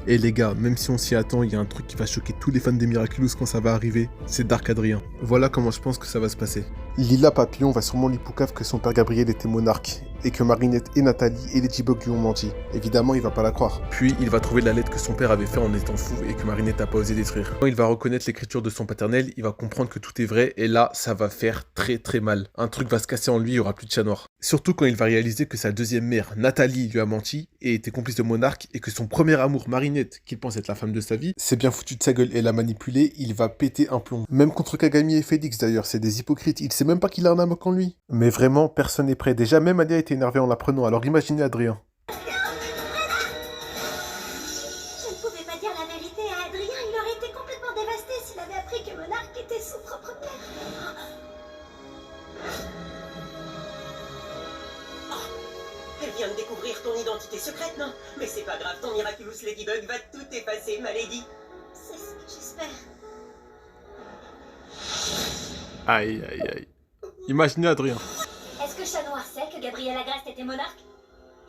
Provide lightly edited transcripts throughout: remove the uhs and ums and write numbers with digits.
Et les gars, même si on s'y attend, il y a un truc qui va choquer tous les fans des Miraculous quand ça va arriver, c'est Dark Adrien. Voilà comment je pense que ça va se passer. Lila Papillon va sûrement lui poucave que son père Gabriel était monarque, et que Marinette et Nathalie et Ladybug lui ont menti. Évidemment, il va pas la croire. Puis, il va trouver la lettre que son père avait fait en étant fou et que Marinette n'a pas osé détruire. Quand il va reconnaître l'écriture de son paternel, il va comprendre que tout est vrai, et là, ça va faire très très mal. Un truc va se casser en lui, il y aura plus de chat noir. Surtout quand il va réaliser que sa deuxième mère, Nathalie, lui a menti, et était complice de Monarque, et que son premier amour, Marinette, qu'il pense être la femme de sa vie, s'est bien foutu de sa gueule et l'a manipulé, il va péter un plomb. Même contre Kagami et Félix d'ailleurs, c'est des hypocrites, il sait même pas qu'il a un âme en lui. Mais vraiment, personne n'est prêt. Déjà, même Alia était énervée en l'apprenant, alors imaginez Adrien. Je ne pouvais pas dire la vérité à Adrien, il aurait été complètement dévasté s'il avait appris que Monarque était son propre père. Elle vient de découvrir ton identité secrète, non? Mais c'est pas grave, ton Miraculous Ladybug va tout effacer, ma lady. C'est ce que j'espère. Aïe, aïe, aïe. Imaginez Adrien. Est-ce que Chat Noir sait que Gabriel Agreste était monarque?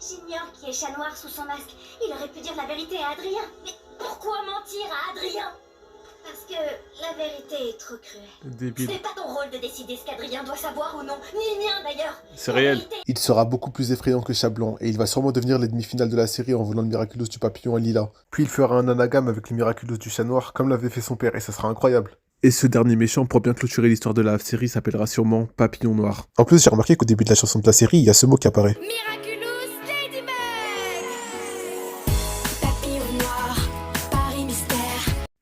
J'ignore qui est Chat Noir sous son masque. Il aurait pu dire la vérité à Adrien. Mais pourquoi mentir à Adrien? Parce que la vérité est trop cruelle. Débile. Ce n'est pas ton rôle de décider ce qu'Adrien doit savoir ou non, ni le mien d'ailleurs. C'est La réel. vérité- Il sera beaucoup plus effrayant que Chat Blanc, et il va sûrement devenir l'ennemi final de la série en volant le Miraculous du papillon à Lila. Puis il fera un anagame avec le Miraculous du Chat Noir, comme l'avait fait son père, et ça sera incroyable. Et ce dernier méchant, pour bien clôturer l'histoire de la série, s'appellera sûrement Papillon Noir. En plus, j'ai remarqué qu'au début de la chanson de la série, il y a ce mot qui apparaît. Miraculous Ladybug. Papillon noir, Paris mystère.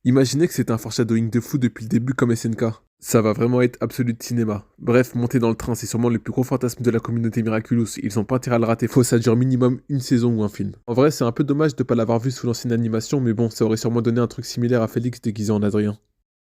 Imaginez que c'est un foreshadowing de fou depuis le début comme SNK. Ça va vraiment être absolu de cinéma. Bref, monter dans le train, c'est sûrement le plus gros fantasme de la communauté Miraculous. Ils ont pas intérêt à le rater, faut que ça dure minimum une saison ou un film. En vrai, c'est un peu dommage de pas l'avoir vu sous l'ancienne animation, mais bon, ça aurait sûrement donné un truc similaire à Félix déguisé en Adrien.